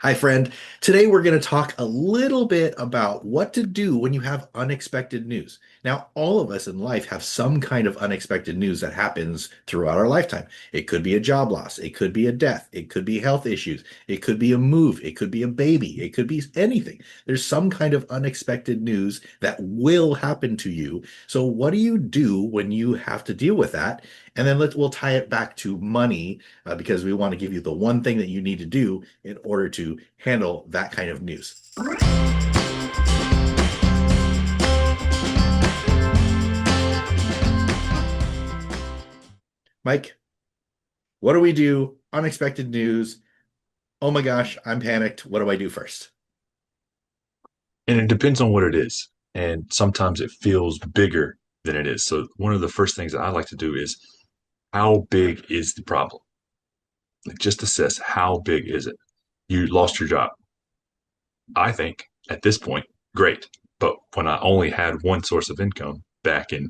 Hi, friend. Today we're going to talk a little bit about what to do when you have unexpected news. Now, all of us in life have some kind of unexpected news that happens throughout our lifetime. It could be a job loss, it could be a death, it could be health issues, it could be a move, it could be a baby, it could be anything. There's some kind of unexpected news that will happen to you. So, what do you do when you have to deal with that? And then we'll tie it back to money because we want to give you the one thing that you need to do in order to handle that kind of news. Mike, what do we do? Unexpected news. Oh my gosh, I'm panicked. What do I do first? And it depends on what it is. And sometimes it feels bigger than it is. So one of the first things that I like to do is how big is the problem? Like just assess how big is it? You lost your job. I think at this point, great. But when I only had one source of income back in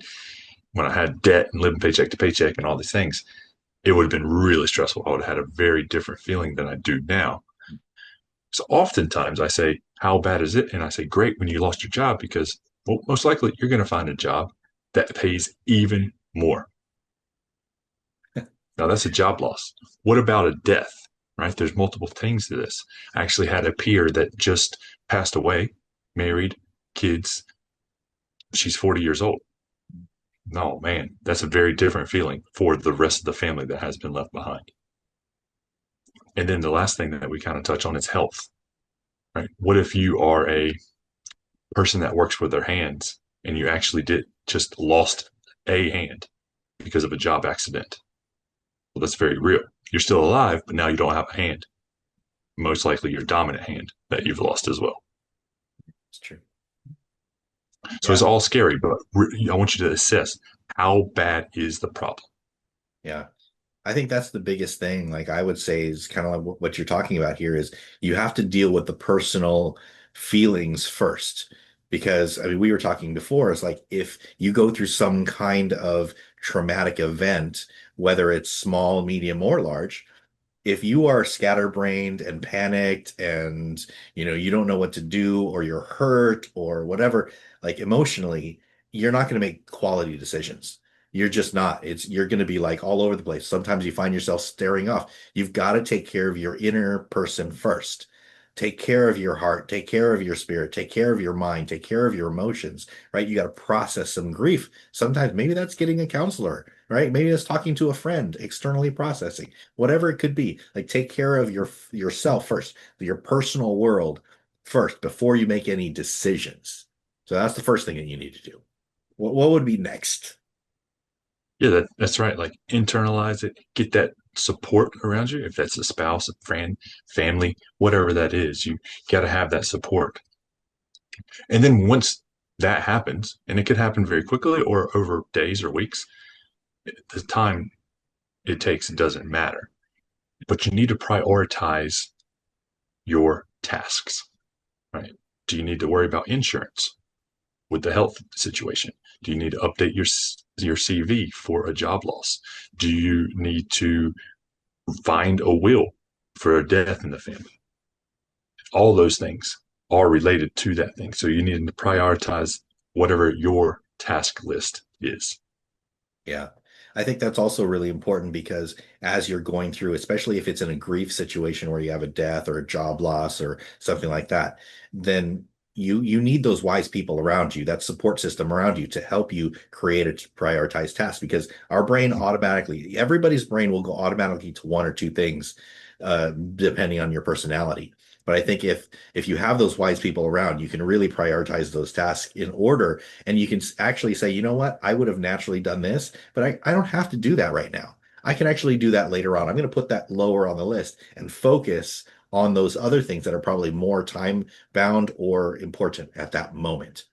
when I had debt and living paycheck to paycheck and all these things, it would have been really stressful. I would have had a very different feeling than I do now. So oftentimes I say, how bad is it? And I say, great when you lost your job because, well, most likely you're going to find a job that pays even more. Now that's a job loss. What about a death, right? There's multiple things to this. I actually had a peer that just passed away, married, kids. She's 40 years old. No, man, that's a very different feeling for the rest of the family that has been left behind. And then the last thing that we kind of touch on is health, right? What if you are a person that works with their hands and you actually did just lost a hand because of a job accident? Well, that's very real. You're still alive, but now you don't have a hand. Most likely your dominant hand that you've lost as well. It's true. So it's Yeah. all scary, but I want you to assess how bad is the problem. Yeah. I think that's the biggest thing. Like I would say is kind of like what you're talking about here is you have to deal with the personal feelings first. Because I mean, we were talking before, it's like if you go through some kind of traumatic event, whether it's small, medium, or large, if you are scatterbrained and panicked and you don't know what to do or you're hurt or whatever, like emotionally, you're not going to make quality decisions. You're just not. You're going to be like all over the place. Sometimes you find yourself staring off. You've got to take care of your inner person first. Take care of your heart, take care of your spirit, take care of your mind, take care of your emotions, right? You got to process some grief. Sometimes maybe that's getting a counselor, right? Maybe that's talking to a friend, externally processing, whatever it could be. Like take care of yourself first, your personal world first before you make any decisions. So that's the first thing that you need to do. What would be next? Yeah, that's right. Like internalize it, get that support around you. If that's a spouse, a friend, family, whatever that is, you got to have that support. And then once that happens, and it could happen very quickly or over days or weeks, the time it takes doesn't matter. But you need to prioritize your tasks, right? Do you need to worry about insurance with the health situation? Do you need to update your CV for a job loss? Do you need to find a will for a death in the family? All those things are related to that thing. So you need to prioritize whatever your task list is. Yeah. I think that's also really important because as you're going through, especially if it's in a grief situation where you have a death or a job loss or something like that, then you need those wise people around you, that support system around you to help you create a prioritized task because our brain automatically, everybody's brain will go automatically to one or two things, depending on your personality. But I think if you have those wise people around, you can really prioritize those tasks in order and you can actually say, you know what, I would have naturally done this, but I don't have to do that right now. I can actually do that later on. I'm going to put that lower on the list and focus on those other things that are probably more time bound or important at that moment.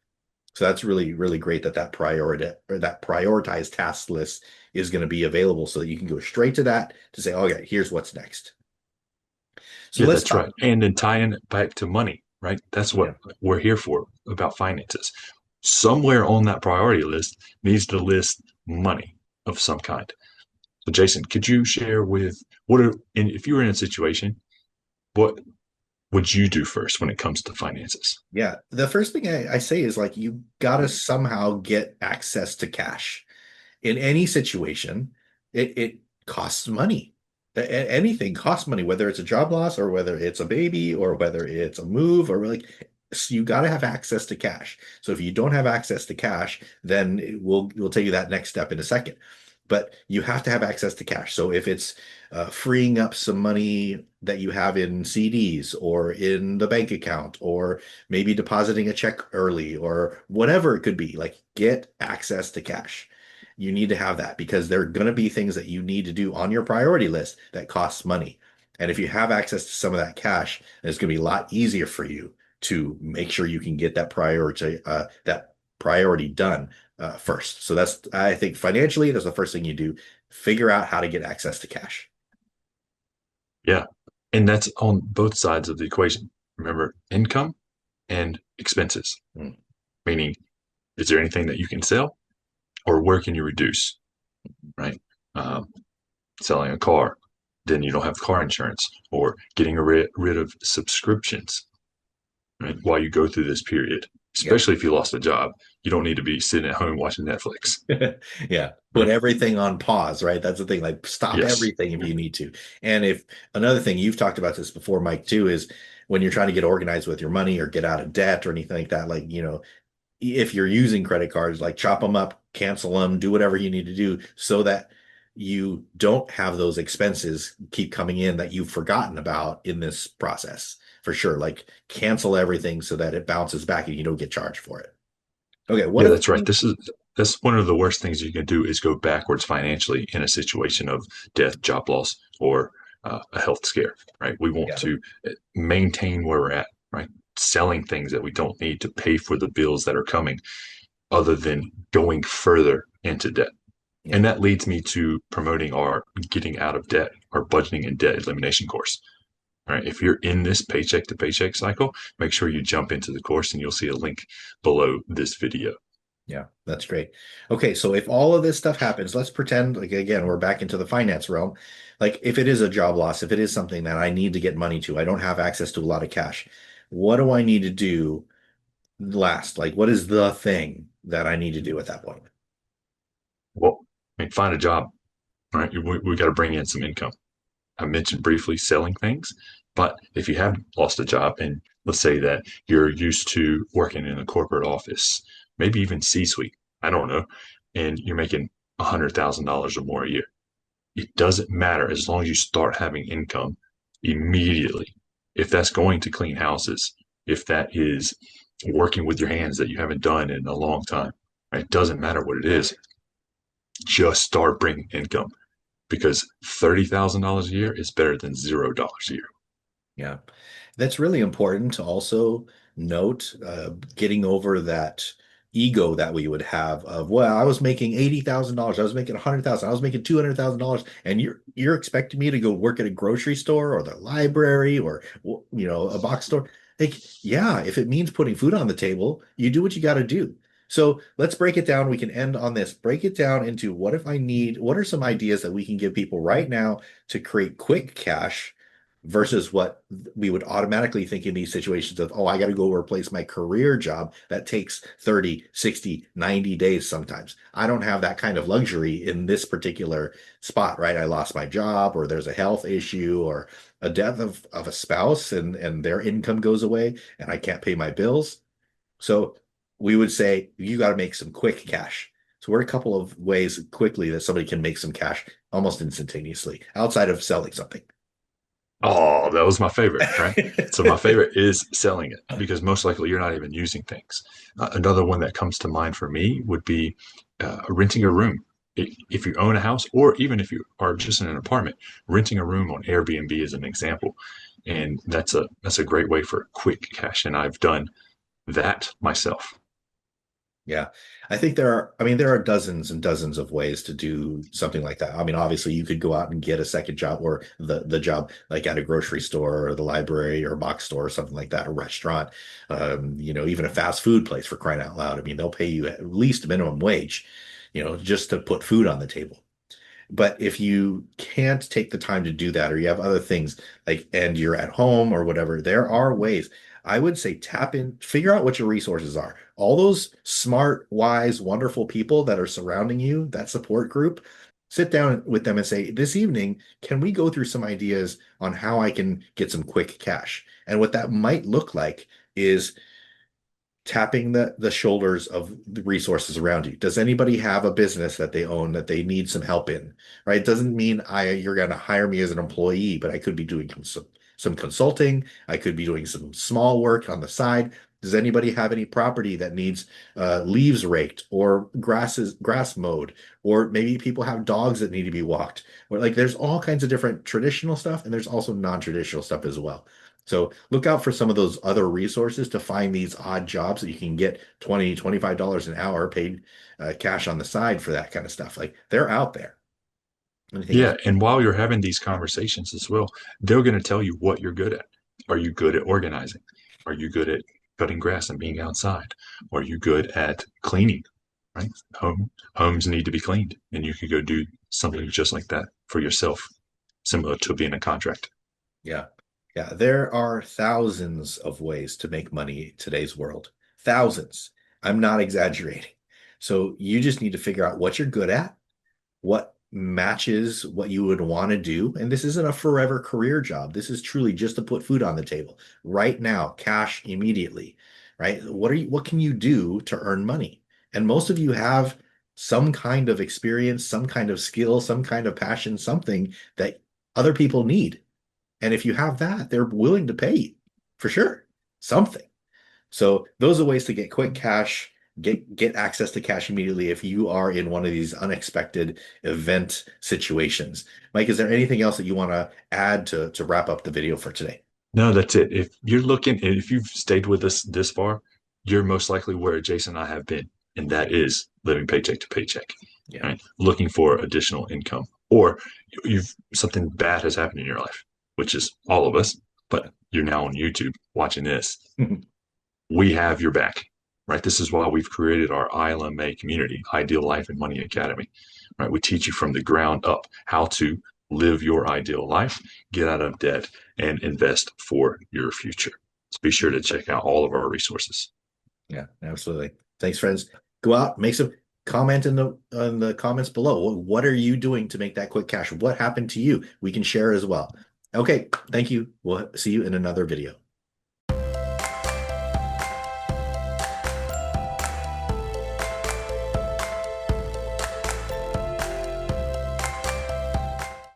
So that's really, really great that that prioritized task list is going to be available so that you can go straight to that to say, okay, here's what's next. So Yeah, let's that's talk. right. And then tying it back to money, right? That's what Yeah. we're here for about finances. Somewhere on that priority list needs to list money of some kind. So, Jason, could you share with if you were in a situation, what would you do first when it comes to finances? Yeah. The first thing I say is like, you got to somehow get access to cash in any situation. It costs money. Anything costs money, whether it's a job loss or whether it's a baby or whether it's a move or like, so you got to have access to cash. So if you don't have access to cash, then we'll take you that next step in a second. But you have to have access to cash. So if it's freeing up some money that you have in CDs or in the bank account, or maybe depositing a check early or whatever it could be, like get access to cash. You need to have that because there are going to be things that you need to do on your priority list that costs money. And if you have access to some of that cash, it's going to be a lot easier for you to make sure you can get that priority done first. So that's, I think, financially, that's the first thing you do. Figure out how to get access to cash. Yeah. And that's on both sides of the equation. Remember, income and expenses, Mm. meaning, is there anything that you can sell or where can you reduce, right? Um, Selling a car, then you don't have car insurance, or getting rid of subscriptions, right? While you go through this period, Yeah. especially if you lost a job, you don't need to be sitting at home watching Netflix, Yeah. Put right? everything on pause, right? That's the thing. Like stop Yes. everything if you need to. And if another thing you've talked about this before, Mike, too, is when you're trying to get organized with your money or get out of debt or anything like that, like, if you're using credit cards, like chop them up, cancel them, do whatever you need to do so that you don't have those expenses keep coming in that you've forgotten about in this process. For sure. Like cancel everything so that it bounces back and you don't get charged for it. Okay. What Yeah, are the that's right. things? That's one of the worst things you can do is go backwards financially in a situation of death, job loss, or a health scare. Right? We want Yeah. to maintain where we're at. Right? Selling things that we don't need to pay for the bills that are coming, other than going further into debt. Yeah. And that leads me to promoting our getting out of debt, our budgeting and debt elimination course. All right. If you're in this paycheck to paycheck cycle, make sure you jump into the course and you'll see a link below this video. Yeah, that's great. Okay, so if all of this stuff happens, let's pretend, like, again, we're back into the finance realm. Like, if it is a job loss, if it is something that I need to get money to, I don't have access to a lot of cash. What do I need to do last? Like, what is the thing that I need to do at that point? Well, I mean, find a job, right? We got to bring in some income. I mentioned briefly selling things, but if you have lost a job and let's say that you're used to working in a corporate office, maybe even C-suite, I don't know, and you're making $100,000 or more a year, it doesn't matter as long as you start having income immediately. If that's going to clean houses, if that is working with your hands that you haven't done in a long time, right? It doesn't matter what it is. Just start bringing income because $30,000 a year is better than $0 a year. Yeah. That's really important to also note, getting over that ego that we would have of, well, I was making $80,000, I was making 100,000, I was making $200,000, and you're expecting me to go work at a grocery store or the library or a box store. Like, yeah, if it means putting food on the table, you do what you got to do. So let's break it down. We can end on this. Break it down into what are some ideas that we can give people right now to create quick cash versus what we would automatically think in these situations of, oh, I got to go replace my career job that takes 30, 60, 90 days sometimes. I don't have that kind of luxury in this particular spot, right? I lost my job or there's a health issue or a death of a spouse and their income goes away and I can't pay my bills. So we would say you got to make some quick cash. So what are a couple of ways quickly that somebody can make some cash almost instantaneously outside of selling something? Oh, that was my favorite, right? So my favorite is selling it because most likely you're not even using things. Another one that comes to mind for me would be renting a room. If you own a house, or even if you are just in an apartment, renting a room on Airbnb is an example, and that's a great way for quick cash. And I've done that myself. Yeah. There are dozens and dozens of ways to do something like that. I mean, obviously you could go out and get a second job or the job like at a grocery store or the library or a box store or something like that, a restaurant, even a fast food place for crying out loud. I mean, they'll pay you at least minimum wage, just to put food on the table. But if you can't take the time to do that, or you have other things like, and you're at home or whatever, there are ways. I would say tap in, figure out what your resources are. All those smart, wise, wonderful people that are surrounding you, that support group, sit down with them and say, this evening, can we go through some ideas on how I can get some quick cash? And what that might look like is tapping the shoulders of the resources around you. Does anybody have a business that they own that they need some help in? Right? It doesn't mean I you're going to hire me as an employee, but I could be doing some consulting. I could be doing some small work on the side. Does anybody have any property that needs leaves raked or grass mowed? Or maybe people have dogs that need to be walked. Or like there's all kinds of different traditional stuff, and there's also non-traditional stuff as well. So look out for some of those other resources to find these odd jobs that you can get 20, $25 an hour paid cash on the side for that kind of stuff. Like they're out there. Anything else? Yeah, and while you're having these conversations as well, they're going to tell you what you're good at. Are you good at organizing? Are you good at cutting grass and being outside? Are you good at cleaning? Right? Homes need to be cleaned, and you could go do something just like that for yourself, similar to being a contract. Yeah. Yeah. There are thousands of ways to make money in today's world. Thousands. I'm not exaggerating. So you just need to figure out what you're good at, what matches what you would want to do. And this isn't a forever career job. This is truly just to put food on the table right now, cash immediately, right? What can you do to earn money? And most of you have some kind of experience, some kind of skill, some kind of passion, something that other people need. And if you have that, they're willing to pay you for sure, something. So those are ways to get quick cash, get access to cash immediately if you are in one of these unexpected event situations. Mike, is there anything else that you want to add to wrap up the video for today? No, that's it. If you're looking, if you've stayed with us this far, you're most likely where Jason and I have been, and that is living paycheck to paycheck, Yeah. right? Looking for additional income, or you've something bad has happened in your life, which is all of us, but you're now on YouTube watching this. We have your back, right? This is why we've created our ILMA community, Ideal Life and Money Academy, right? We teach you from the ground up how to live your ideal life, get out of debt, and invest for your future. So be sure to check out all of our resources. Yeah, absolutely. Thanks, friends. Go out, make some comment in the comments below. What are you doing to make that quick cash? What happened to you? We can share as well. Okay, thank you. We'll see you in another video.